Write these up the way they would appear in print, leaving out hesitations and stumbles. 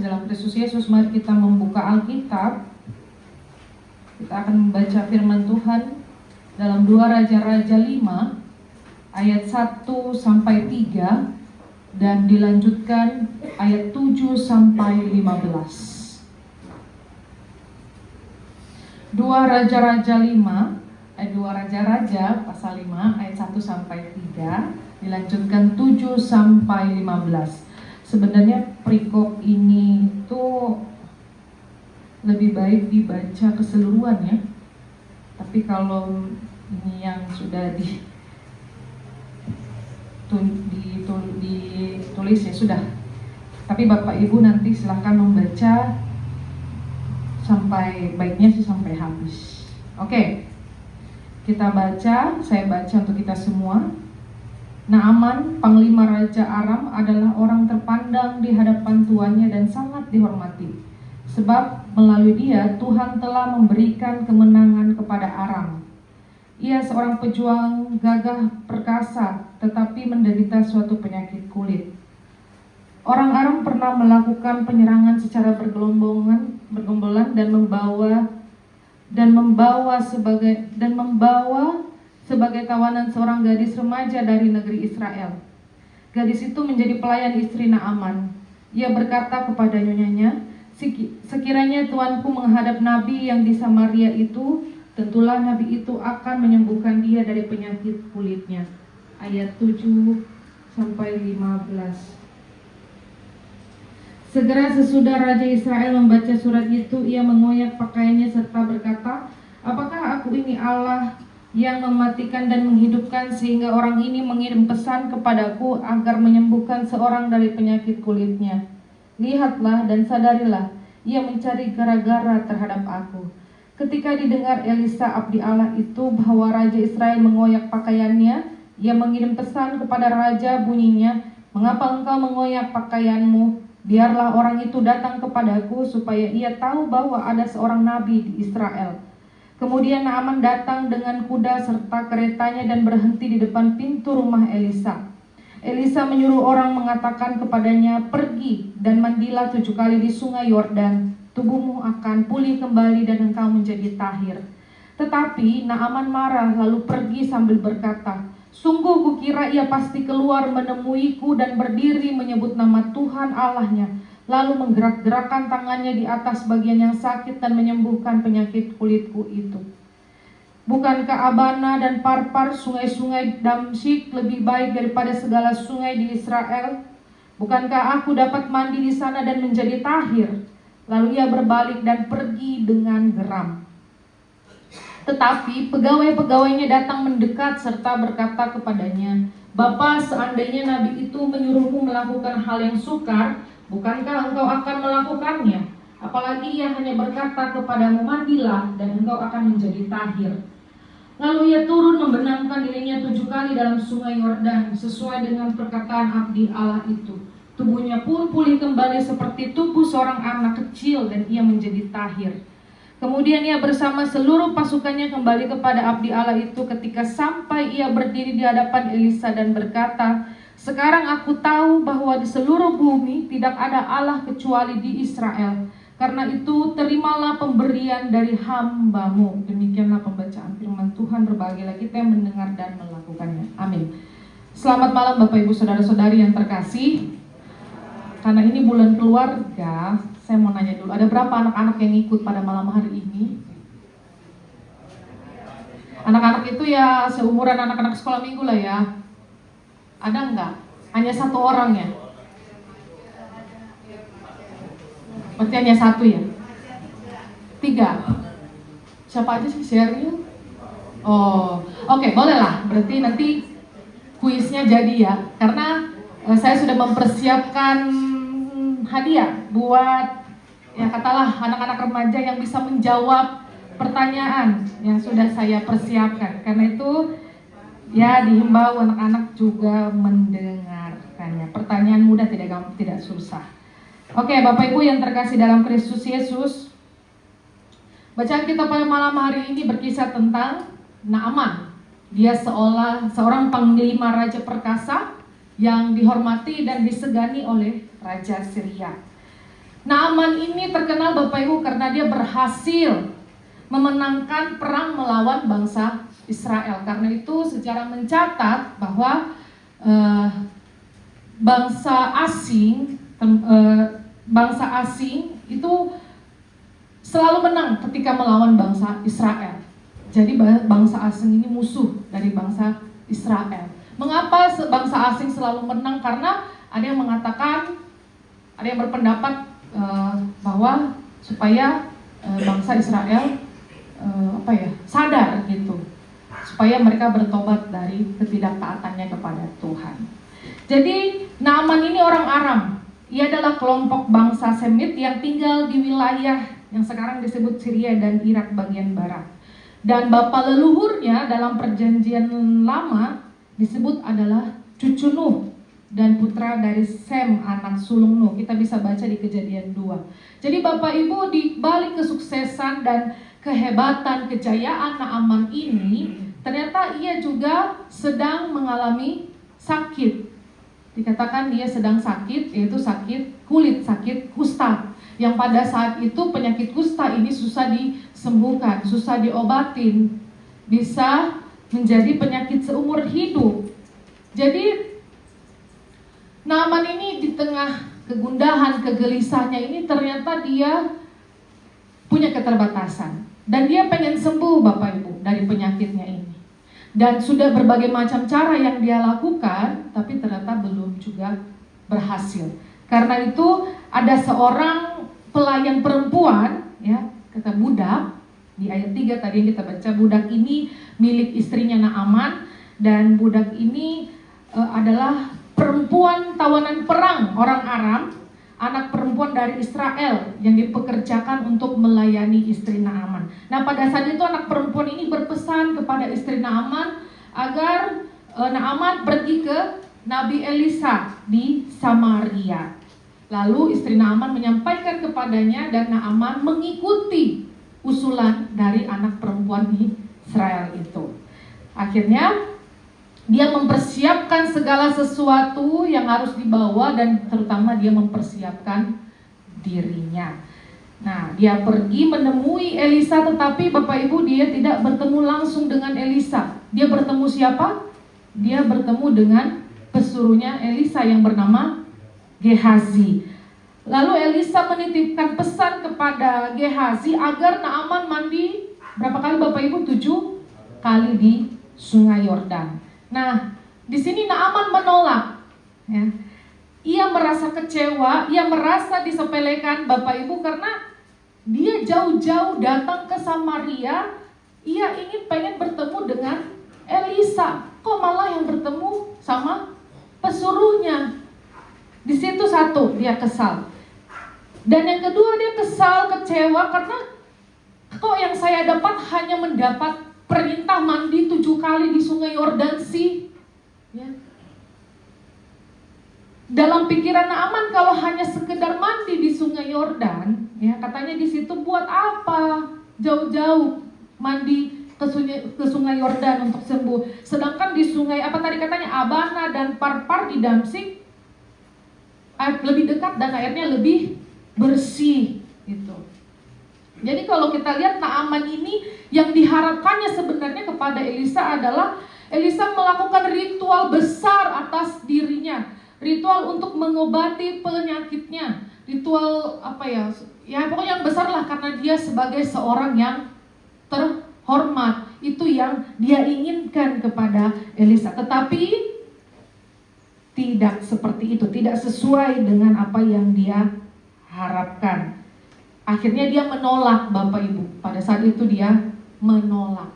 terkasih dalam Kristus Yesus, mari kita membuka Alkitab. Kita akan membaca firman Tuhan dalam 2 Raja-Raja 5 ayat 1 sampai 3 dan dilanjutkan ayat 7 sampai 15. 2 Raja-Raja 5 2 Raja-Raja pasal 5 ayat 1 sampai 3 dilanjutkan 7 sampai 15. Sebenarnya perikop ini tuh lebih baik dibaca keseluruhan ya. Tapi kalau ini yang sudah ditulis ya sudah. Tapi Bapak Ibu nanti silahkan membaca baiknya sih sampai habis. Oke. Kita baca, saya baca untuk kita semua. Naaman, panglima Raja Aram, adalah orang terpandang di hadapan tuannya dan sangat dihormati. Sebab melalui dia Tuhan telah memberikan kemenangan kepada Aram. Ia seorang pejuang gagah perkasa, tetapi menderita suatu penyakit kulit. Orang Aram pernah melakukan penyerangan secara bergombolan dan membawa sebagai tawanan seorang gadis remaja dari negeri Israel. Gadis itu menjadi pelayan istri Naaman. Ia berkata kepada nyonyanya, "Sekiranya tuanku menghadap nabi yang di Samaria itu, tentulah nabi itu akan menyembuhkan dia dari penyakit kulitnya." Ayat 7 sampai 15. Segera sesudah Raja Israel membaca surat itu, ia mengoyak pakaiannya serta berkata, "Apakah aku ini Allah yang mematikan dan menghidupkan, sehingga orang ini mengirim pesan kepadaku agar menyembuhkan seorang dari penyakit kulitnya? Lihatlah dan sadarilah, ia mencari gara-gara terhadap aku." Ketika didengar Elisa abdi Allah itu bahwa Raja Israel mengoyak pakaiannya, ia mengirim pesan kepada raja, bunyinya, "Mengapa engkau mengoyak pakaianmu? Biarlah orang itu datang kepadaku supaya ia tahu bahwa ada seorang nabi di Israel." Kemudian Naaman datang dengan kuda serta keretanya dan berhenti di depan pintu rumah Elisa. Elisa menyuruh orang mengatakan kepadanya, "Pergi dan mandilah 7 kali di sungai Yordan. Tubuhmu akan pulih kembali dan engkau menjadi tahir." Tetapi Naaman marah lalu pergi sambil berkata, "Sungguh kukira ia pasti keluar menemuiku dan berdiri menyebut nama Tuhan Allahnya, lalu menggerak-gerakkan tangannya di atas bagian yang sakit dan menyembuhkan penyakit kulitku itu. Bukankah Abana dan Parpar, sungai-sungai Damsyik, lebih baik daripada segala sungai di Israel? Bukankah aku dapat mandi di sana dan menjadi tahir?" Lalu ia berbalik dan pergi dengan geram. Tetapi pegawai-pegawainya datang mendekat serta berkata kepadanya, "Bapa, seandainya nabi itu menyuruhmu melakukan hal yang sukar, bukankah engkau akan melakukannya? Apalagi ia hanya berkata kepadamu, mandilah dan engkau akan menjadi tahir." Lalu ia turun membenamkan dirinya 7 kali dalam sungai Yordan, sesuai dengan perkataan abdi Allah itu. Tubuhnya pun pulih kembali seperti tubuh seorang anak kecil dan ia menjadi tahir. Kemudian ia bersama seluruh pasukannya kembali kepada abdi Allah itu ketika sampai ia berdiri di hadapan Elisa dan berkata, "Sekarang aku tahu bahwa di seluruh bumi tidak ada Allah kecuali di Israel. Karena itu terimalah pemberian dari hamba-Mu." Demikianlah pembacaan firman Tuhan. Berbahagialah kita yang mendengar dan melakukannya. Amin. Selamat malam Bapak Ibu Saudara-saudari yang terkasih. Karena ini bulan keluarga, saya mau nanya dulu, ada berapa anak-anak yang ikut pada malam hari ini? Anak-anak itu ya seumuran anak-anak sekolah minggu lah ya. Ada enggak? Hanya 1 orang ya? Berarti hanya 1 ya? 3? Siapa aja sih share-nya? Oh, oke, boleh lah. Berarti nanti kuisnya jadi ya. Karena saya sudah mempersiapkan hadiah buat ya katalah anak-anak remaja yang bisa menjawab pertanyaan yang sudah saya persiapkan. Karena itu ya dihimbau anak-anak juga mendengarkannya. Pertanyaan mudah, tidak susah. Oke, Bapak Ibu yang terkasih dalam Kristus Yesus, bacaan kita pada malam hari ini berkisah tentang Naaman. Dia seorang panglima raja perkasa yang dihormati dan disegani oleh Raja Syria. Naaman ini terkenal Bapak Ibu karena dia berhasil memenangkan perang melawan bangsa Israel. Karena itu sejarah mencatat bahwa bangsa asing itu selalu menang ketika melawan bangsa Israel. Jadi bangsa asing ini musuh dari bangsa Israel. Mengapa bangsa asing selalu menang? Karena ada yang mengatakan, ada yang berpendapat bahwa supaya bangsa Israel sadar gitu, supaya mereka bertobat dari ketidaktaatannya kepada Tuhan. Jadi Naaman ini orang Aram. Ia adalah kelompok bangsa Semit yang tinggal di wilayah yang sekarang disebut Syria dan Irak bagian barat. Dan bapa leluhurnya dalam perjanjian lama disebut adalah cucu Nuh dan putra dari Sem, anak sulung Nuh. Kita bisa baca di Kejadian 2. Jadi Bapak Ibu, di balik kesuksesan dan kehebatan, kejayaan Naaman ini, ternyata ia juga sedang mengalami sakit. Dikatakan dia sedang sakit, yaitu sakit kulit, sakit kusta. Yang pada saat itu penyakit kusta ini susah disembuhkan, susah diobatin, bisa menjadi penyakit seumur hidup. Jadi Naaman ini di tengah kegundahan, kegelisahannya ini ternyata dia punya keterbatasan. Dan dia pengen sembuh Bapak Ibu dari penyakitnya ini. Dan sudah berbagai macam cara yang dia lakukan, tapi ternyata belum juga berhasil. Karena itu ada seorang pelayan perempuan, ya, kata budak, di ayat 3 tadi yang kita baca, budak ini milik istrinya Naaman, dan budak ini adalah perempuan tawanan perang orang Aram, anak perempuan dari Israel yang dipekerjakan untuk melayani istri Naaman. Nah, pada saat itu anak perempuan ini berpesan kepada istri Naaman agar Naaman pergi ke Nabi Elisa di Samaria. Lalu istri Naaman menyampaikan kepadanya dan Naaman mengikuti usulan dari anak perempuan Israel itu. Akhirnya dia mempersiapkan segala sesuatu yang harus dibawa dan terutama dia mempersiapkan dirinya. Nah, dia pergi menemui Elisa, tetapi Bapak Ibu dia tidak bertemu langsung dengan Elisa. Dia bertemu siapa? Dia bertemu dengan pesuruhnya Elisa yang bernama Gehazi. Lalu Elisa menitipkan pesan kepada Gehazi agar Naaman mandi berapa kali Bapak Ibu? 7 kali di Sungai Yordan. Nah, di sini Naaman menolak. Ya. Ia merasa kecewa, ia merasa disepelekan Bapak Ibu karena dia jauh-jauh datang ke Samaria, ia pengen bertemu dengan Elisa. Kok malah yang bertemu sama pesuruhnya? Di situ satu, dia kesal. Dan yang kedua dia kesal, kecewa karena kok yang saya dapat hanya mendapat perintah mandi 7 kali di Sungai Yordan sih. Ya. Dalam pikiran Naaman kalau hanya sekedar mandi di Sungai Yordan, ya katanya di situ buat apa jauh-jauh mandi ke Sungai Yordan untuk sembuh. Sedangkan di sungai apa tadi katanya Abana dan Parpar di Damsik lebih dekat dan airnya lebih bersih gitu. Jadi kalau kita lihat Naaman ini yang diharapkannya sebenarnya kepada Elisa adalah Elisa melakukan ritual besar atas dirinya, ritual untuk mengobati penyakitnya, ritual ya pokoknya yang besar lah karena dia sebagai seorang yang terhormat, itu yang dia inginkan kepada Elisa. Tetapi tidak seperti itu, tidak sesuai dengan apa yang dia harapkan. Akhirnya dia menolak Bapak Ibu. Pada saat itu dia menolak.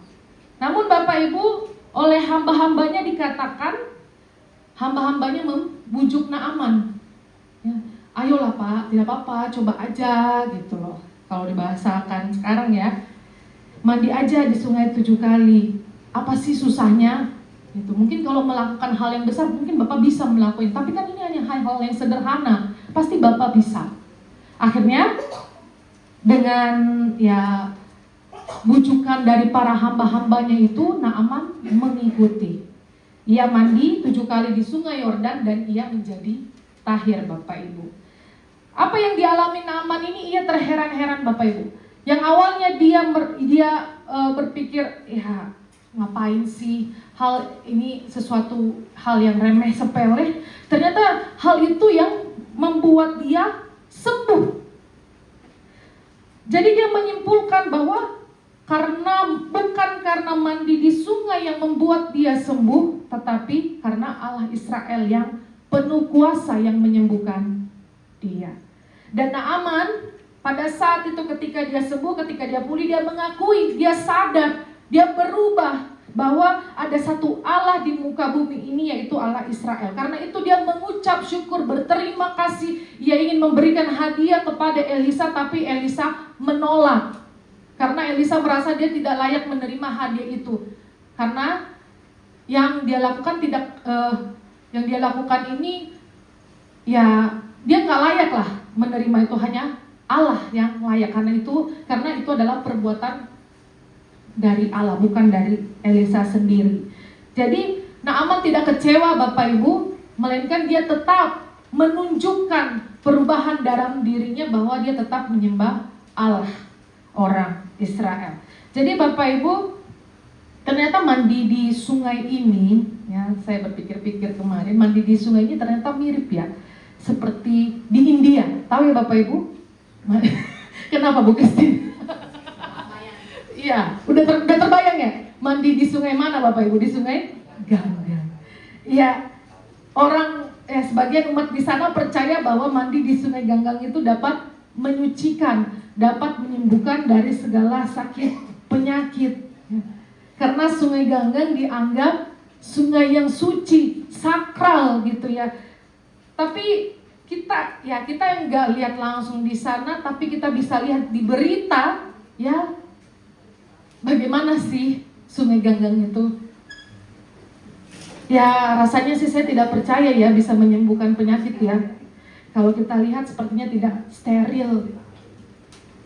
Namun Bapak Ibu, oleh hamba-hambanya dikatakan, hamba-hambanya membujuk Naaman. Ya, ayolah Pak, tidak apa-apa, coba aja gitu loh. Kalau dibahasakan sekarang ya, mandi aja di sungai 7 kali. Apa sih susahnya? Gitu. Mungkin kalau melakukan hal yang besar, mungkin Bapak bisa melakukan. Tapi kan ini hanya hal-hal yang sederhana. Pasti Bapak bisa. Akhirnya dengan ya bujukan dari para hamba-hambanya itu Naaman mengikuti. Ia mandi 7 kali di Sungai Yordan dan ia menjadi tahir Bapak Ibu. Apa yang dialami Naaman ini terheran-heran Bapak Ibu. Yang awalnya dia berpikir, ya ngapain sih hal ini, sesuatu hal yang remeh sepele. Ternyata hal itu yang membuat dia sembuh. Jadi dia menyimpulkan bahwa bukan karena mandi di sungai yang membuat dia sembuh, tetapi karena Allah Israel yang penuh kuasa yang menyembuhkan dia. Dan Naaman pada saat itu ketika dia sembuh, ketika dia pulih, dia mengakui, dia sadar, dia berubah bahwa ada satu Allah di muka bumi ini, yaitu Allah Israel. Karena itu dia mengucap syukur, berterima kasih. Ia ingin memberikan hadiah kepada Elisa, tapi Elisa menolak. Karena Elisa merasa dia tidak layak menerima hadiah itu. Karena yang dia lakukan ini, ya dia nggak layak lah menerima itu, hanya Allah yang layak. Karena itu adalah perbuatan dari Allah, bukan dari Elisa sendiri. Jadi Naaman tidak kecewa Bapak Ibu, melainkan dia tetap menunjukkan perubahan dalam dirinya bahwa dia tetap menyembah Allah orang Israel. Jadi Bapak Ibu, ternyata mandi di sungai ini, ya saya berpikir-pikir kemarin, mandi di sungai ini ternyata mirip ya seperti di India. Tahu ya Bapak Ibu? Kenapa Bu Kristin? Iya, udah terbayang ya? Mandi di sungai mana Bapak Ibu? Di sungai Ganggang. Iya, sebagian umat di sana percaya bahwa mandi di sungai Ganggang itu dapat menyucikan, dapat menyembuhkan dari segala sakit penyakit. Karena sungai Ganggang dianggap sungai yang suci, sakral gitu ya. Tapi kita yang nggak lihat langsung di sana, tapi kita bisa lihat di berita ya. Bagaimana sih sungai Ganggang itu? Ya rasanya sih saya tidak percaya ya bisa menyembuhkan penyakit ya. Kalau kita lihat sepertinya tidak steril,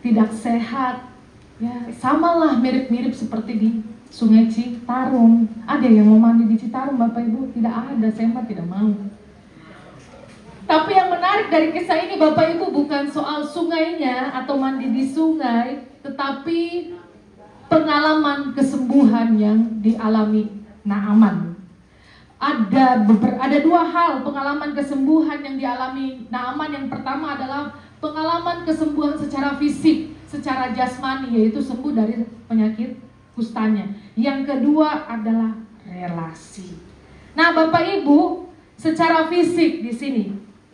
tidak sehat. Ya samalah, mirip-mirip seperti di sungai Citarum. Ada yang mau mandi di Citarum Bapak Ibu? Tidak ada, saya mah tidak mau. Tapi yang menarik dari kisah ini Bapak Ibu bukan soal sungainya atau mandi di sungai, tetapi pengalaman kesembuhan yang dialami Naaman. Ada dua hal pengalaman kesembuhan yang dialami Naaman. Yang pertama adalah pengalaman kesembuhan secara fisik, secara jasmani, yaitu sembuh dari penyakit kustanya. Yang kedua adalah relasi. Nah Bapak Ibu, secara fisik di sini,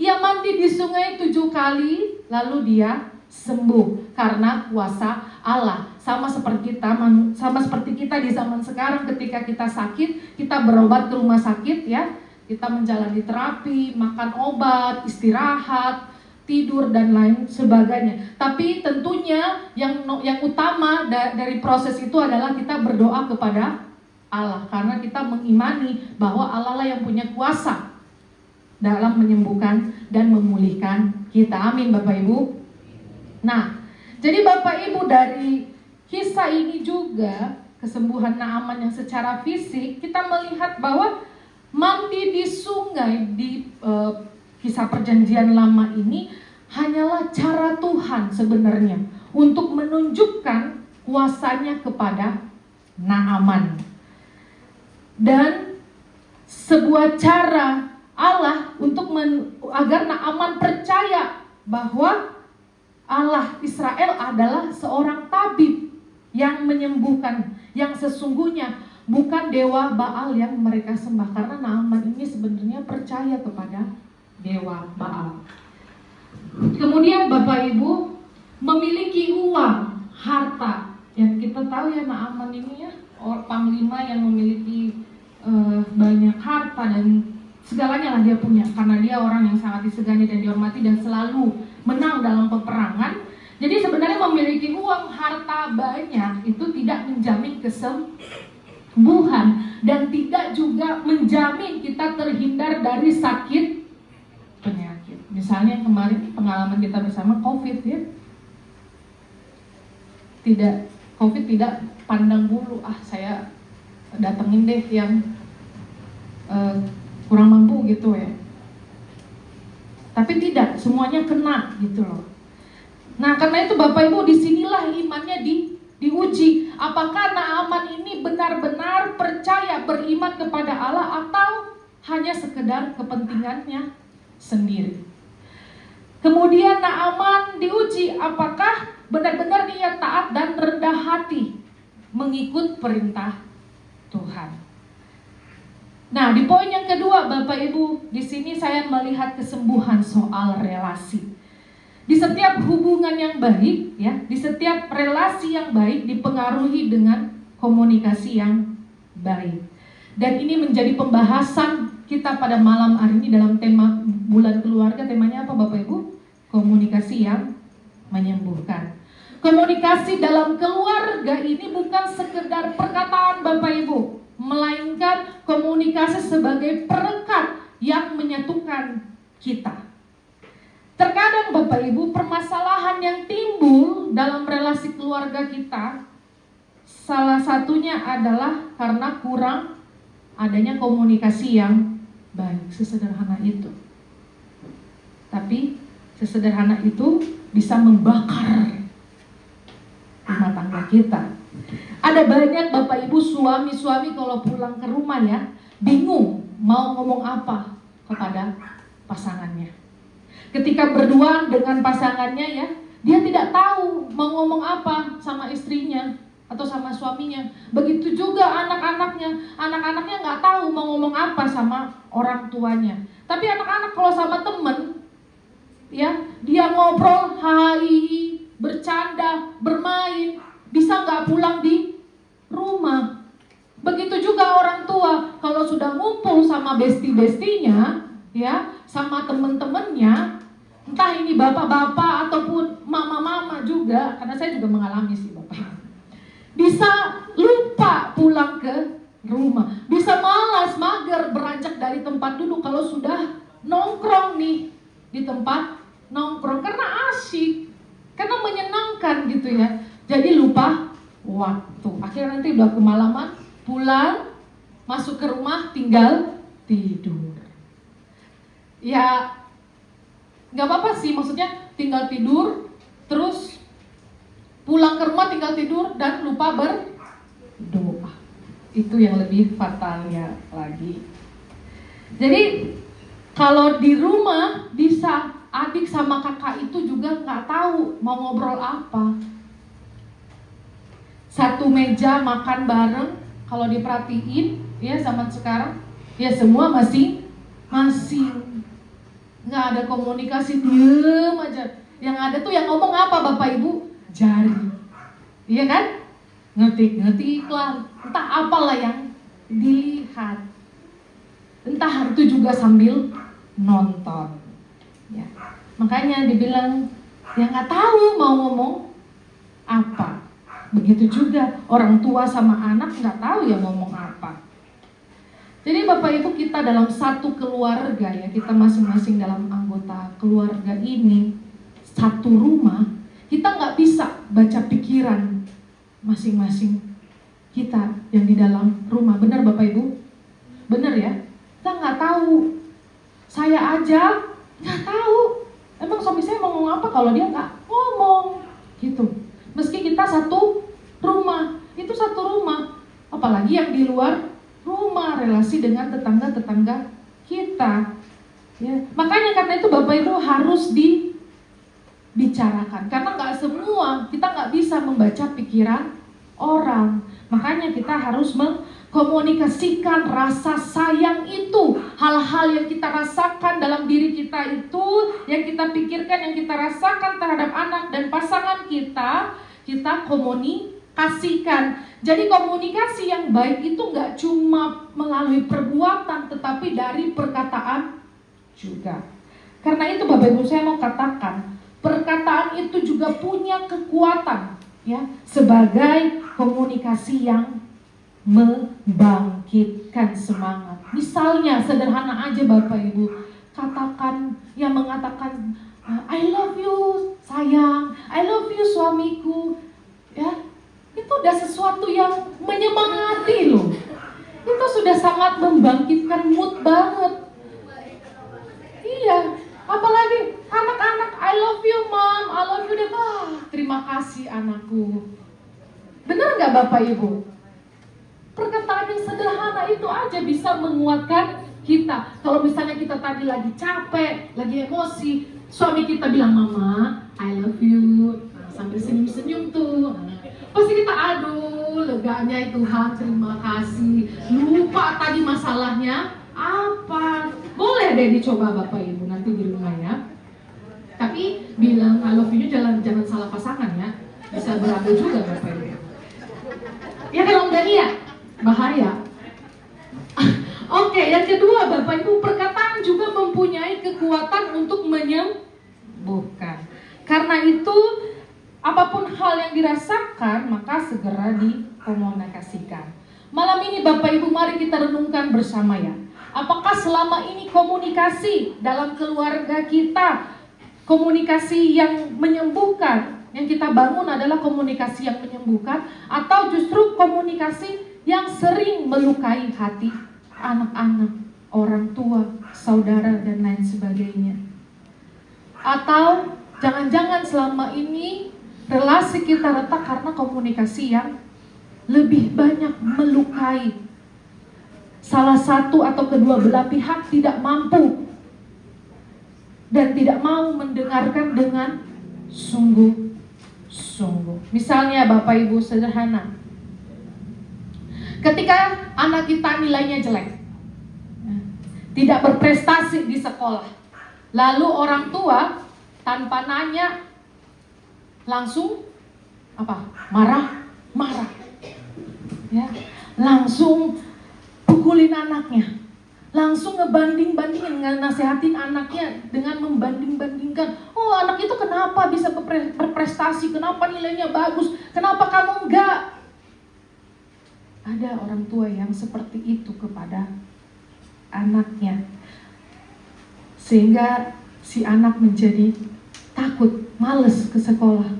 ia mandi di sungai 7 kali, lalu dia sembuh karena kuasa Allah. Sama seperti kita di zaman sekarang, ketika kita sakit, kita berobat ke rumah sakit ya, kita menjalani terapi, makan obat, istirahat, tidur dan lain sebagainya. Tapi tentunya yang utama dari proses itu adalah kita berdoa kepada Allah, karena kita mengimani bahwa Allah lah yang punya kuasa dalam menyembuhkan dan memulihkan kita. Amin Bapak Ibu. Nah, jadi Bapak Ibu, dari kisah ini juga kesembuhan Naaman yang secara fisik, kita melihat bahwa mandi di sungai di kisah perjanjian lama ini hanyalah cara Tuhan sebenarnya untuk menunjukkan kuasanya kepada Naaman, dan sebuah cara Allah untuk agar Naaman percaya bahwa Allah Israel adalah seorang tabib yang menyembuhkan, yang sesungguhnya bukan dewa Baal yang mereka sembah. Karena Naaman ini sebenarnya percaya kepada dewa Baal. Kemudian Bapak Ibu, memiliki uang, harta. Yang kita tahu ya, Naaman ini ya panglima yang memiliki banyak harta dan segalanya lah dia punya, karena dia orang yang sangat disegani dan dihormati dan selalu menang dalam peperangan. Jadi sebenarnya memiliki uang, harta banyak itu tidak menjamin kesembuhan dan tidak juga menjamin kita terhindar dari sakit penyakit. Misalnya kemarin pengalaman kita bersama COVID ya. COVID tidak pandang bulu, saya datengin deh yang kurang mampu gitu ya. Tapi tidak, semuanya kena gitu loh. Nah, karena itu Bapak Ibu, disinilah imannya diuji. Apakah Naaman ini benar-benar percaya beriman kepada Allah atau hanya sekedar kepentingannya sendiri. Kemudian Naaman diuji apakah benar-benar dia taat dan rendah hati mengikut perintah Tuhan. Nah, di poin yang kedua Bapak Ibu, di sini saya melihat kesembuhan soal relasi. Di setiap hubungan yang baik, ya, di setiap relasi yang baik dipengaruhi dengan komunikasi yang baik. Dan ini menjadi pembahasan kita pada malam hari ini dalam tema bulan keluarga. Temanya apa Bapak Ibu? Komunikasi yang menyembuhkan. Komunikasi dalam keluarga ini bukan sekedar perkataan Bapak Ibu, melainkan komunikasi sebagai perekat yang menyatukan kita. Terkadang Bapak Ibu, permasalahan yang timbul dalam relasi keluarga kita, salah satunya adalah karena kurang adanya komunikasi yang baik. Sesederhana itu. Tapi sesederhana itu bisa membakar rumah tangga kita. Ada banyak Bapak Ibu suami-suami kalau pulang ke rumah ya, bingung mau ngomong apa kepada pasangannya. Ketika berdua dengan pasangannya ya, dia tidak tahu mau ngomong apa sama istrinya atau sama suaminya. Begitu juga anak-anaknya nggak tahu mau ngomong apa sama orang tuanya. Tapi anak-anak kalau sama temen, ya dia ngobrol, hai, bercanda, bermain, bisa nggak pulang di rumah. Begitu juga orang tua kalau sudah ngumpul sama besti-bestinya, ya, sama temen-temennya, entah ini bapak-bapak ataupun mama-mama juga, karena saya juga mengalami sih Bapak, bisa lupa pulang ke rumah, bisa malas, mager beranjak dari tempat duduk kalau sudah nongkrong nih di tempat nongkrong, karena asyik, karena menyenangkan gitu ya, jadi lupa waktu. Akhirnya nanti udah kemalaman, pulang, masuk ke rumah tinggal tidur. Ya nggak apa-apa sih, maksudnya tinggal tidur, terus pulang ke rumah tinggal tidur dan lupa berdoa. Itu yang lebih fatalnya lagi. Jadi kalau di rumah bisa adik sama kakak itu juga nggak tahu mau ngobrol apa. Satu meja makan bareng, kalau diperhatiin ya zaman sekarang, ya semua masih nggak ada komunikasi, diem aja. Yang ada tuh yang ngomong apa Bapak Ibu? Jari, iya kan? Ngetik lah, entah apalah yang dilihat. Entah itu juga sambil nonton. Ya, makanya dibilang ya nggak tahu mau ngomong apa. Begitu juga orang tua sama anak nggak tahu ya ngomong apa. Jadi Bapak Ibu, kita dalam satu keluarga ya, kita masing-masing dalam anggota keluarga ini, satu rumah, kita nggak bisa baca pikiran masing-masing kita yang di dalam rumah. Benar Bapak Ibu? Benar ya? Kita nggak tahu. Saya aja nggak tahu. Emang suami saya mau ngomong apa kalau dia nggak ngomong gitu. Meski kita satu rumah, itu satu rumah. Apalagi yang di luar rumah, relasi dengan tetangga-tetangga kita. Ya. Makanya karena itu Bapak Ibu harus dibicarakan. Karena nggak semua, kita nggak bisa membaca pikiran orang. Makanya kita harus mengkomunikasikan rasa sayang itu. Hal-hal yang kita rasakan dalam diri kita itu, yang kita pikirkan, yang kita rasakan terhadap anak dan pasangan kita komunikasikan. Jadi komunikasi yang baik itu nggak cuma melalui perbuatan, tetapi dari perkataan juga. Karena itu Bapak Ibu, saya mau katakan, perkataan itu juga punya kekuatan ya, sebagai komunikasi yang membangkitkan semangat. Misalnya sederhana aja Bapak Ibu, katakan yang mengatakan I love you sayang, I love you suamiku, ya. Itu udah sesuatu yang menyemangati loh. Itu sudah sangat membangkitkan mood banget. Iya, apalagi Anak-anak, I love you mom, I love you dad. Terima kasih anakku. Benar nggak Bapak Ibu? Perkataan yang sederhana itu aja bisa menguatkan kita. Kalau misalnya kita tadi lagi capek, lagi emosi, suami kita bilang, Mama, I love you, sambil senyum-senyum tuh. Pasti kita, aduh, leganya Tuhan, terima kasih. Lupa tadi masalahnya apa. Boleh deh dicoba Bapak Ibu nanti di rumah ya. Tapi bilang I love you jangan salah pasangan ya. Bisa berabe juga Bapak Ibu. Ya kalau enggak nih ya, bahaya. Oke, yang kedua Bapak Ibu, perkataan juga mempunyai kekuatan untuk menyembuhkan. Karena itu, apapun hal yang dirasakan, maka segera dikomunikasikan. Malam ini Bapak Ibu, mari kita renungkan bersama ya. Apakah selama ini komunikasi dalam keluarga kita, komunikasi yang menyembuhkan, yang kita bangun adalah komunikasi yang menyembuhkan, atau justru komunikasi yang sering melukai hati anak-anak, orang tua, saudara, dan lain sebagainya? Atau jangan-jangan selama ini relasi kita retak karena komunikasi yang lebih banyak melukai. Salah satu atau kedua belah pihak tidak mampu dan tidak mau mendengarkan dengan sungguh-sungguh. Misalnya Bapak Ibu sederhana, ketika anak kita nilainya jelek, tidak berprestasi di sekolah, lalu orang tua tanpa nanya langsung apa? Marah, ya, langsung pukulin anaknya, langsung ngebanding-bandingin, nasihatin anaknya dengan membanding-bandingkan. Oh, anak itu kenapa bisa berprestasi? Kenapa nilainya bagus? Kenapa kamu enggak? Ada orang tua yang seperti itu kepada anaknya, sehingga si anak menjadi takut, malas ke sekolah,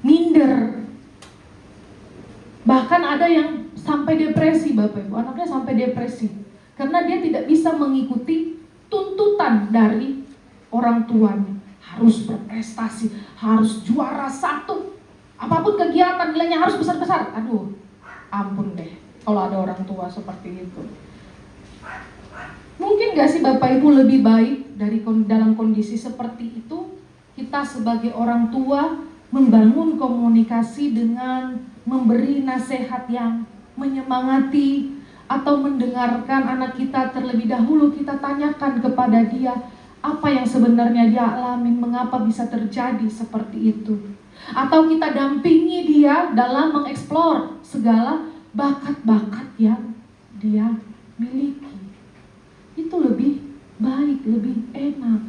minder. Bahkan ada yang sampai depresi Bapak Ibu, anaknya sampai depresi karena dia tidak bisa mengikuti tuntutan dari orang tuanya. Harus berprestasi, harus juara satu, apapun kegiatan nilainya harus besar-besar. Aduh, ampun deh kalau ada orang tua seperti itu. Mungkin gak sih Bapak Ibu lebih baik dalam kondisi seperti itu, kita sebagai orang tua membangun komunikasi dengan memberi nasihat yang menyemangati, atau mendengarkan anak kita terlebih dahulu, kita tanyakan kepada dia apa yang sebenarnya dia alami, mengapa bisa terjadi seperti itu. Atau kita dampingi dia dalam mengeksplor segala bakat-bakat yang dia miliki. Itu lebih baik, lebih enak,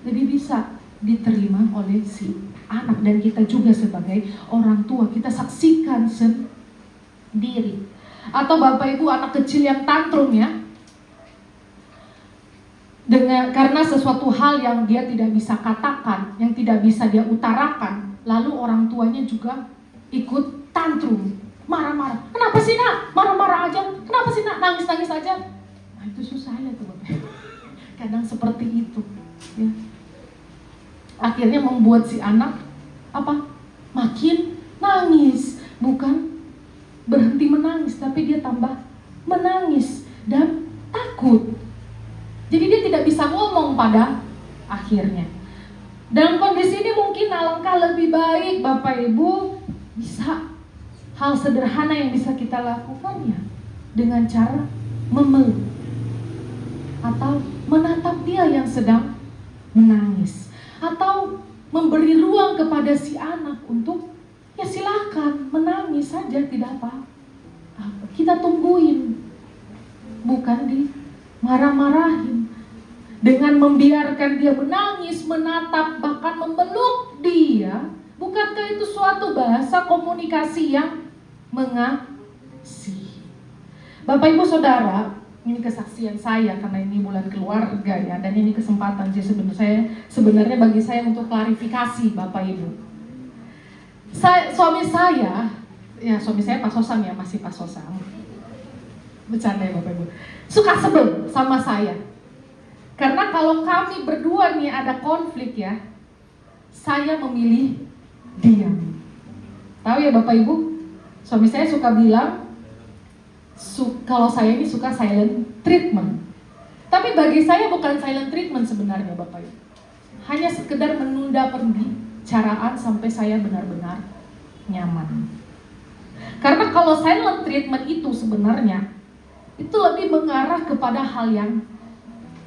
lebih bisa diterima oleh si anak. Dan kita juga sebagai orang tua, kita saksikan sendiri. Atau Bapak Ibu anak kecil yang tantrum ya, karena sesuatu hal yang dia tidak bisa katakan, yang tidak bisa dia utarakan, lalu orang tuanya juga ikut tantrum, marah-marah. Kenapa sih nak? Marah-marah aja. Kenapa sih nak? Nangis-nangis aja. Nah, itu susah ya tuh Bapak. Kadang seperti itu ya. Akhirnya membuat si anak makin nangis, bukan berhenti menangis, tapi dia tambah menangis dan takut. Jadi dia tidak bisa ngomong pada akhirnya. Dalam kondisi ini mungkin alangkah lebih baik Bapak Ibu bisa hal sederhana yang bisa kita lakukan ya, dengan cara memeluk atau menatap dia yang sedang menangis, atau memberi ruang kepada si anak untuk ya silakan menangis saja, tidak apa-apa. Kita tungguin, bukan dimarah-marahin. Dengan membiarkan dia menangis, menatap, bahkan memeluk dia, bukankah itu suatu bahasa komunikasi yang mengasihi? Bapak Ibu Saudara, ini kesaksian saya karena ini bulan keluarga ya, dan ini kesempatan sih sebenarnya bagi saya untuk klarifikasi Bapak Ibu. Suami saya Pak Sosam ya, masih Pak Sosam, bercanda ya Bapak Ibu, suka sebel sama saya Karena kalau kami berdua nih ada konflik ya, saya memilih diam. Tahu ya Bapak Ibu, suami saya suka bilang, kalau saya ini suka silent treatment. Tapi bagi saya bukan silent treatment sebenarnya Bapak Ibu. Hanya sekedar menunda pembicaraan sampai saya benar-benar nyaman. Karena kalau silent treatment itu sebenarnya, itu lebih mengarah kepada hal yang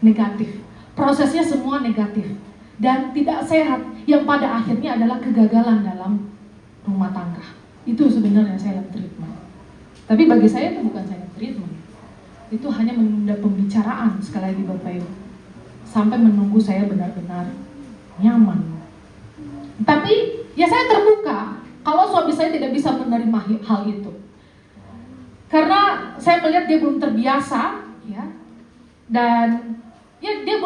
negatif. Prosesnya semua negatif dan tidak sehat, yang pada akhirnya adalah kegagalan dalam rumah tangga. Itu sebenarnya silent treatment. Tapi bagi saya itu bukan silent treatment. Itu hanya menunda pembicaraan, sekali lagi Bapak Ibu, sampai menunggu saya benar-benar nyaman. Tapi ya saya terbuka kalau suami saya tidak bisa menerima hal itu. Karena saya melihat dia belum terbiasa, ya. Dan ya dia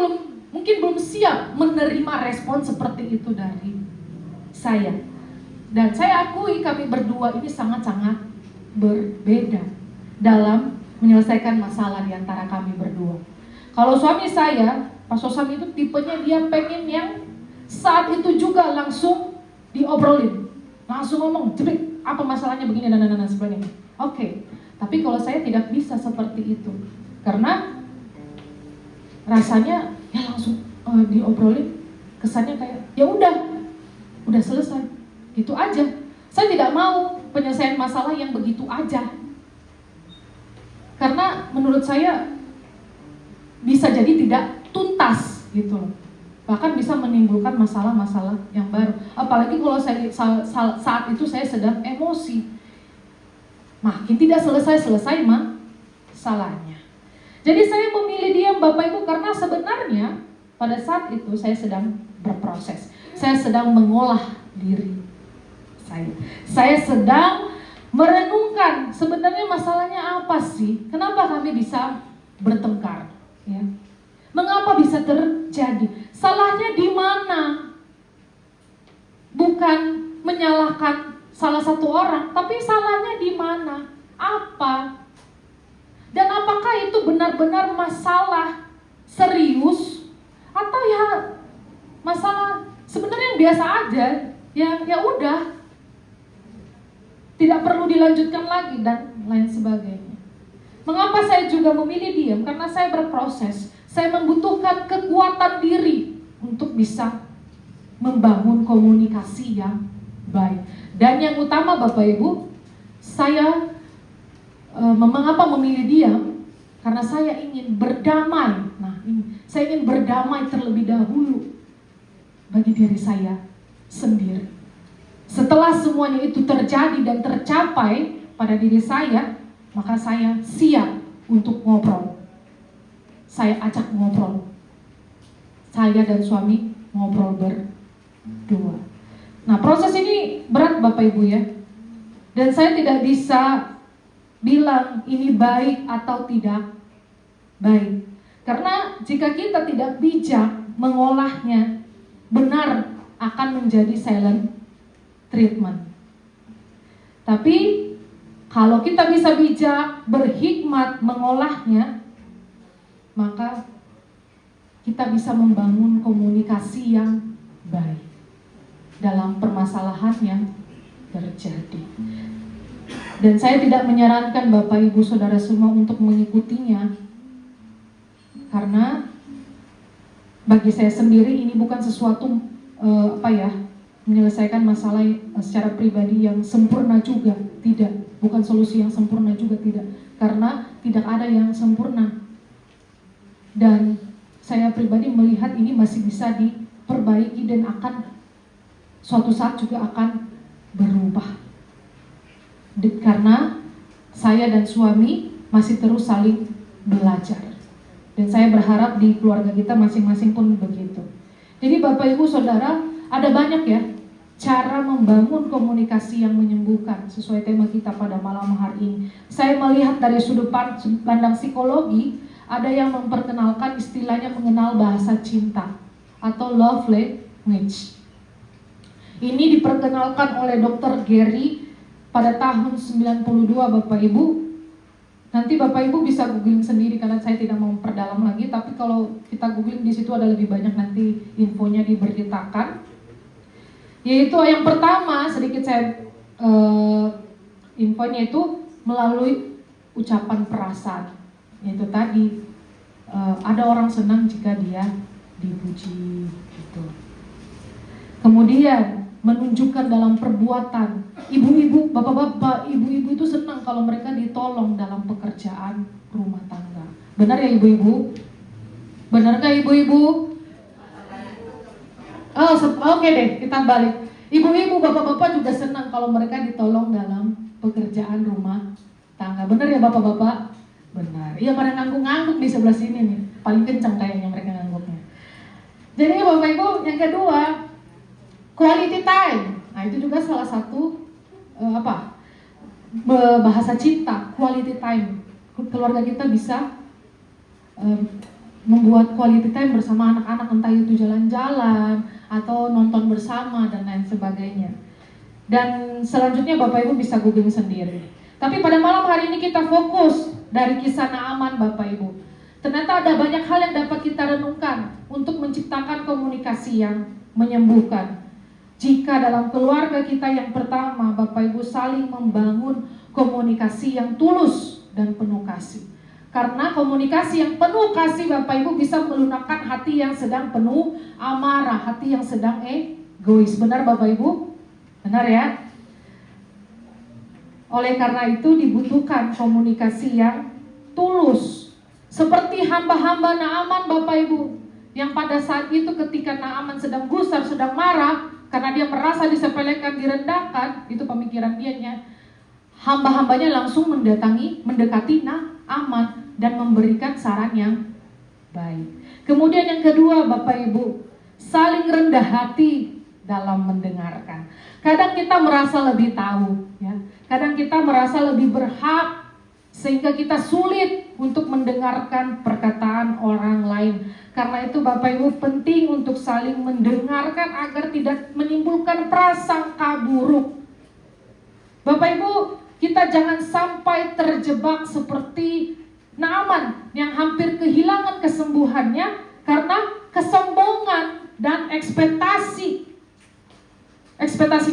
mungkin belum siap menerima respon seperti itu dari saya. Dan saya akui kami berdua ini sangat-sangat berbeda dalam menyelesaikan masalah di antara kami berdua. Kalau suami saya, Pak Sosam itu tipenya dia pengen yang saat itu juga langsung diobrolin, langsung ngomong, jebrik, apa masalahnya begini dan sebagainya. Oke. Tapi kalau saya tidak bisa seperti itu, karena rasanya ya langsung diobrolin, kesannya kayak ya udah selesai, gitu aja. Saya tidak mau penyelesaian masalah yang begitu aja, karena menurut saya bisa jadi tidak tuntas gitu loh. Bahkan bisa menimbulkan masalah-masalah yang baru. Apalagi kalau saat itu saya sedang emosi, makin tidak selesai masalahnya. Jadi saya memilih diam Bapak Ibu karena sebenarnya pada saat itu saya sedang berproses. Saya sedang mengolah diri saya. Saya sedang merenungkan sebenarnya masalahnya apa sih? Kenapa kami bisa bertengkar? Ya. Mengapa bisa terjadi? Salahnya di mana? Bukan menyalahkan salah satu orang, tapi salahnya di mana? Apa? Dan apakah itu benar-benar masalah serius atau ya masalah sebenarnya yang biasa aja, ya udah, tidak perlu dilanjutkan lagi dan lain sebagainya. Mengapa saya juga memilih diam? Karena saya berproses. Saya membutuhkan kekuatan diri untuk bisa membangun komunikasi yang baik. Dan yang utama Bapak Ibu, saya mengapa memilih diam? Karena saya ingin berdamai. Nah, saya ingin berdamai terlebih dahulu bagi diri saya sendiri. Setelah semuanya itu terjadi dan tercapai pada diri saya, maka saya siap untuk ngobrol. Saya ajak ngobrol. Saya dan suami ngobrol berdua. Nah, proses ini berat Bapak Ibu ya. Dan saya tidak bisa bilang ini baik atau tidak baik. Karena jika kita tidak bijak mengolahnya, benar akan menjadi silent treatment. Tapi kalau kita bisa bijak, berhikmat mengolahnya, maka kita bisa membangun komunikasi yang baik dalam permasalahan yang terjadi. Dan saya tidak menyarankan Bapak Ibu Saudara semua untuk mengikutinya, karena bagi saya sendiri ini bukan sesuatu menyelesaikan masalah secara pribadi yang sempurna juga, tidak. Bukan solusi yang sempurna juga, tidak. Karena tidak ada yang sempurna. Dan saya pribadi melihat ini masih bisa diperbaiki dan akan suatu saat juga akan berubah. Karena saya dan suami masih terus saling belajar. Dan saya berharap di keluarga kita masing-masing pun begitu. Jadi Bapak Ibu Saudara, ada banyak ya cara membangun komunikasi yang menyembuhkan sesuai tema kita pada malam hari ini. Saya melihat dari sudut pandang psikologi, ada yang memperkenalkan istilahnya mengenal bahasa cinta atau love language. Ini diperkenalkan oleh Dr. Gary pada tahun 92 Bapak Ibu. Nanti Bapak Ibu bisa googling sendiri karena saya tidak mau memperdalam lagi, tapi kalau kita googling di situ ada lebih banyak nanti infonya diberitakan. Yaitu yang pertama, sedikit saya infonya itu melalui ucapan perasaan. Yaitu tadi ada orang senang jika dia dipuji gitu. Kemudian menunjukkan dalam perbuatan. Ibu-ibu, bapak-bapak, ibu-ibu itu senang kalau mereka ditolong dalam pekerjaan rumah tangga. Benar ya ibu-ibu? Benarkah ibu-ibu? Oh, oke deh, kita balik. Ibu-ibu, bapak-bapak juga senang kalau mereka ditolong dalam pekerjaan rumah tangga. Benar ya bapak-bapak? Benar. Iya, pada ngangguk-ngangguk di sebelah sini nih. Paling kencang kayaknya mereka ngangguknya. Jadi bapak ibu, yang kedua, quality time. Nah, itu juga salah satu bahasa cinta, quality time. Keluarga kita bisa membuat quality time bersama anak-anak, entah itu jalan-jalan atau nonton bersama dan lain sebagainya. Dan selanjutnya Bapak Ibu bisa googling sendiri. Tapi pada malam hari ini kita fokus dari kisah Naaman Bapak Ibu. Ternyata ada banyak hal yang dapat kita renungkan untuk menciptakan komunikasi yang menyembuhkan. Jika dalam keluarga kita yang pertama, Bapak Ibu saling membangun komunikasi yang tulus dan penuh kasih. Karena komunikasi yang penuh kasih Bapak Ibu bisa melunakkan hati yang sedang penuh amarah, hati yang sedang egois. Benar Bapak Ibu? Benar ya? Oleh karena itu dibutuhkan komunikasi yang tulus. Seperti hamba-hamba Naaman Bapak Ibu, yang pada saat itu ketika Naaman sedang gusar, sedang marah, karena dia merasa disepelekan, direndahkan, itu pemikiran dianya. Hamba-hambanya langsung mendekati Naaman dan memberikan saran yang baik. Kemudian yang kedua Bapak Ibu, saling rendah hati dalam mendengarkan. Kadang kita merasa lebih tahu, ya. Kadang kita merasa lebih berhak, sehingga kita sulit untuk mendengarkan perkataan orang lain. Karena itu Bapak Ibu penting untuk saling mendengarkan agar tidak menimbulkan prasangka buruk. Bapak Ibu, kita jangan sampai terjebak seperti Naaman yang hampir kehilangan kesembuhannya karena kesombongan dan ekspektasinya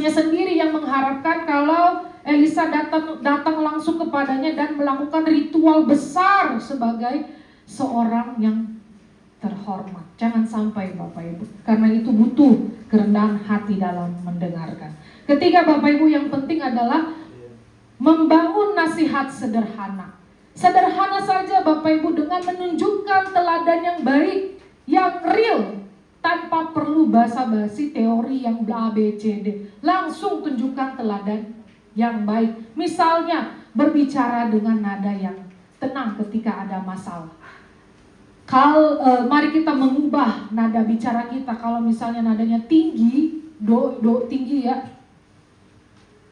sendiri yang mengharapkan kalau Elisa datang langsung kepadanya dan melakukan ritual besar sebagai seorang yang terhormat. Jangan sampai Bapak Ibu, karena itu butuh kerendahan hati dalam mendengarkan. Ketiga Bapak Ibu, yang penting adalah membangun nasihat sederhana. Sederhana saja Bapak Ibu, dengan menunjukkan teladan yang baik, yang real, tanpa perlu basa-basi teori yang bla B C D. Langsung tunjukkan teladan yang baik. Misalnya berbicara dengan nada yang tenang ketika ada masalah. Mari kita mengubah nada bicara kita. Kalau misalnya nadanya tinggi, do tinggi ya,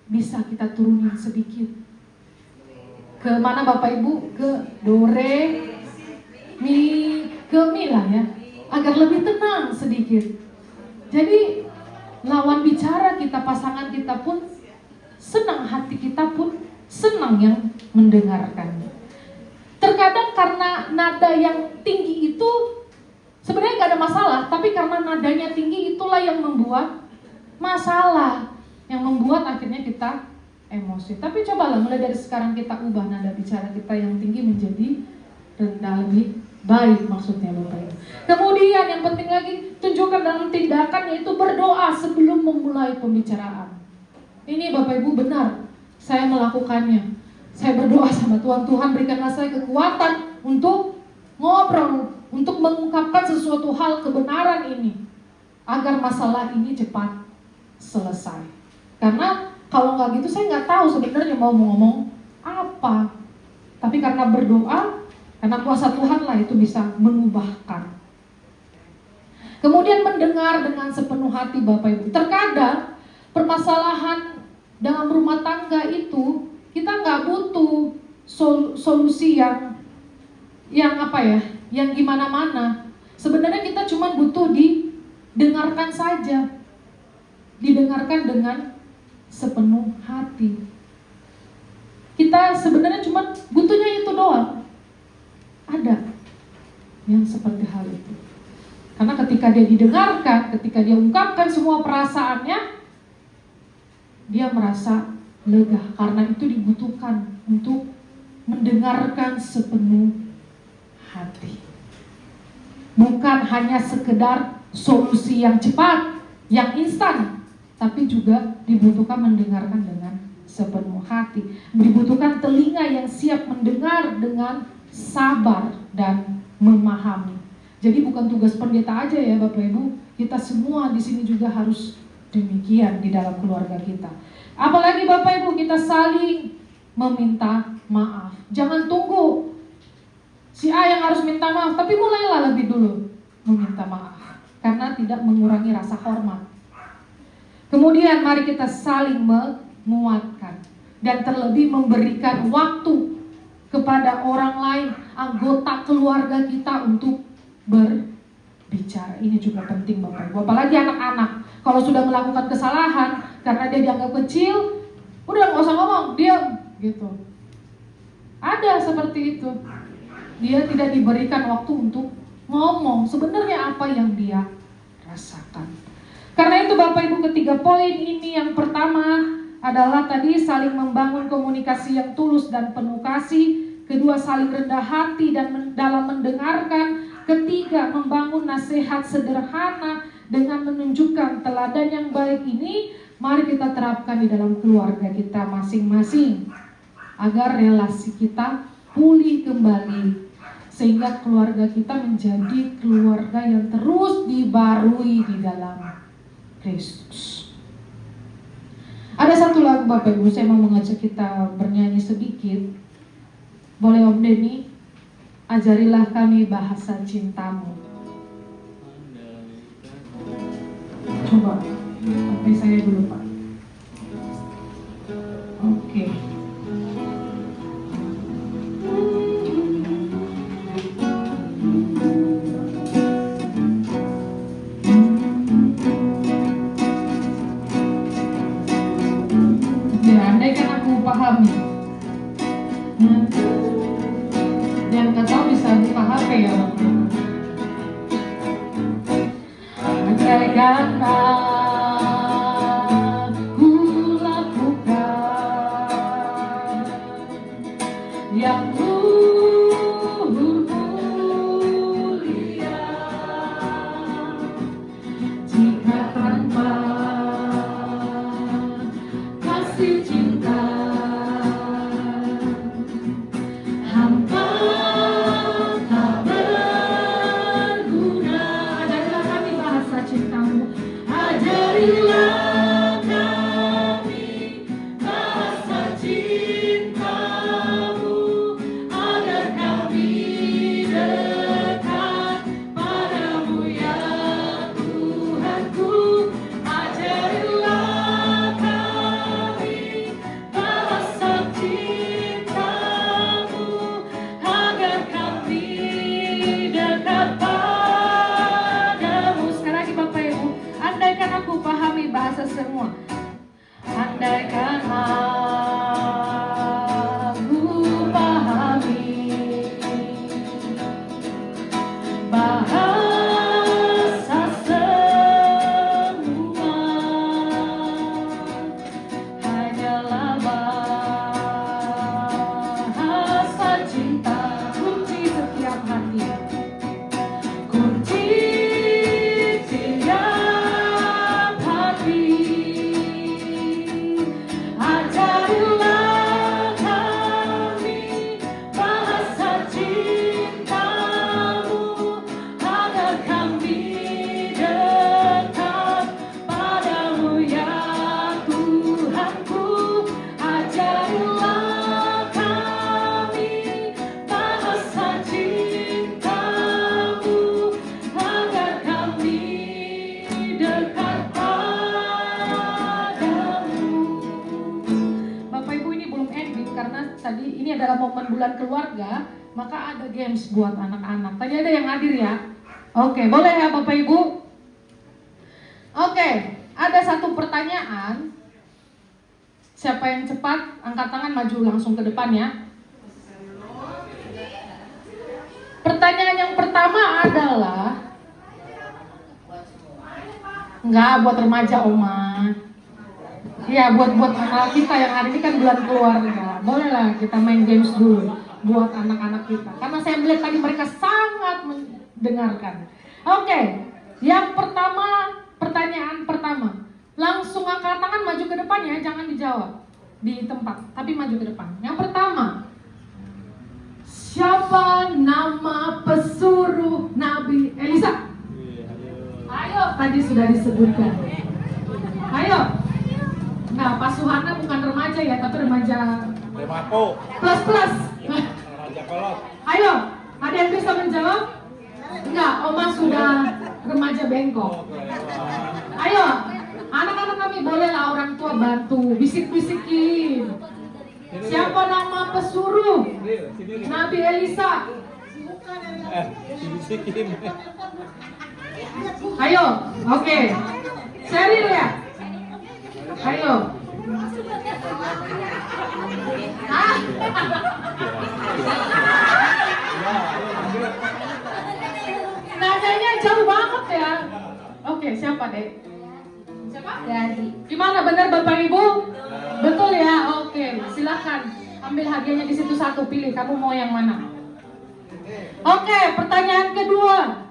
bisa kita turunin sedikit. Ke mana Bapak Ibu? Ke do, re, mi, ke mi lah ya, agar lebih tenang sedikit. Jadi lawan bicara kita, pasangan kita pun senang, hati kita pun senang yang mendengarkan. Terkadang karena nada yang tinggi itu sebenarnya nggak ada masalah, tapi karena nadanya tinggi itulah yang membuat masalah, yang membuat akhirnya kita emosi. Tapi cobalah mulai dari sekarang kita ubah nada bicara kita yang tinggi menjadi rendah, lebih baik maksudnya Bapak Ibu. Kemudian yang penting lagi, tunjukkan dalam tindakan, yaitu berdoa sebelum memulai pembicaraan. Ini Bapak Ibu benar, saya melakukannya. Saya berdoa sama Tuhan, Tuhan berikanlah saya kekuatan untuk ngobrol, untuk mengungkapkan sesuatu hal kebenaran ini, agar masalah ini cepat selesai. Karena kalau nggak gitu saya nggak tahu sebenarnya mau ngomong apa. Tapi karena berdoa, karena kuasa Tuhan lah itu bisa mengubahkan. Kemudian mendengar dengan sepenuh hati Bapak Ibu. Terkadang permasalahan dalam rumah tangga itu kita nggak butuh solusi yang apa ya, yang gimana-mana. Sebenarnya kita cuma butuh didengarkan saja, didengarkan dengan sepenuh hati. kita sebenarnya cuma butuhnya itu doang. Ada yang seperti hal itu. Karena ketika dia didengarkan, ketika dia ungkapkan semua perasaannya, dia merasa lega karena itu dibutuhkan untuk mendengarkan sepenuh hati. Bukan hanya sekedar solusi yang cepat, yang instan, tapi juga dibutuhkan mendengarkan dengan sepenuh hati. Dibutuhkan telinga yang siap mendengar dengan sabar dan memahami. Jadi bukan tugas pendeta aja ya Bapak Ibu, kita semua di sini juga harus demikian di dalam keluarga kita. Apalagi Bapak Ibu, kita saling meminta maaf. Jangan tunggu si A yang harus minta maaf, tapi mulailah lebih dulu meminta maaf, karena tidak mengurangi rasa hormat. Kemudian mari kita saling menguatkan dan terlebih memberikan waktu kepada orang lain, anggota keluarga kita untuk berbicara. Ini juga penting Bapak Ibu, apalagi anak-anak. Kalau sudah melakukan kesalahan karena dia dianggap kecil, udah nggak usah ngomong, diam gitu. Ada seperti itu. Dia tidak diberikan waktu untuk ngomong sebenarnya apa yang dia rasakan. Karena itu Bapak Ibu, ketiga poin ini, yang pertama adalah tadi saling membangun komunikasi yang tulus dan penuh kasih. Kedua, saling rendah hati dan dalam mendengarkan. Ketiga, membangun nasihat sederhana dengan menunjukkan teladan yang baik. Ini mari kita terapkan di dalam keluarga kita masing-masing agar relasi kita pulih kembali, sehingga keluarga kita menjadi keluarga yang terus dibarui di dalam Kristus. Ada satu lagu Bapak Ibu, saya mau mengajak kita bernyanyi sedikit. Boleh Om Denny? Ajarilah kami bahasa cintamu. Coba, sampai saya dulu Pak. Oke. Ya, andai kan aku pahami. Yang nggak tahu bisa buka HP ya. Andaikan aku lakukan yang luhur mulia, jika tanpa kasih cinta hampa tak berguna. Ajarilah kami bahasa cintamu. Ajarilah kami bahasa cintamu, agar kami dekat padamu ya Tuhanku. Ajarilah kami bahasa cintamu, agar kami dekat padamu. Sekarang lagi Bapak Ibu, andaikan aku pahami bahasa semua. Andaikan aku pahami bahasa semua, hanyalah bahasa cinta, kunci setiap hati, kunci setiap hati. Ajarilah kami bahasa cintamu, agar kami dekat padamu ya Tuhanku. Ajarilah kami bahasa cintamu, agar kami dekat padamu. Bapak Ibu, ini belum ending karena tadi ini adalah momen bulan keluarga, maka ada games buat anak-anak. Tadi ada yang hadir ya? Oke, boleh ya Bapak Ibu? Oke, ada satu pertanyaan. Siapa yang cepat, angkat tangan maju langsung ke depan ya. Pertanyaan yang pertama adalah, enggak buat remaja Oma. Iya buat anak kita yang hari ini kan bulan keluarga. Boleh lah kita main games dulu buat anak-anak kita. Karena saya melihat tadi mereka sangat mendengarkan. Oke, yang pertama, pertanyaan pertama. Langsung angkat tangan maju ke depan ya, jangan dijawab di tempat, tapi maju ke depan. Yang pertama, siapa nama pesuruh Nabi Elisa? Ayo, tadi sudah disebutkan. Ayo. Nah, Pak Suhana bukan remaja ya, tapi remaja plus. Remaja kolot. Ayo, ada yang bisa menjawab? Enggak, Oma sudah remaja bengkok. Ayo, anak-anak kami bolehlah orang tua bantu bisik-bisikin. Siapa nama pesuruh Nabi Elisa? Dibisikin. Ayo, oke. Sheryl ya? Ayo. Ah. Nadanya jauh banget ya. Oke, siapa deh? Siapa? Jadi Gimana, benar Bapak Ibu? Betul ya. Oke, silakan ambil hadiahnya di situ satu, pilih kamu mau yang mana. Oke, pertanyaan kedua.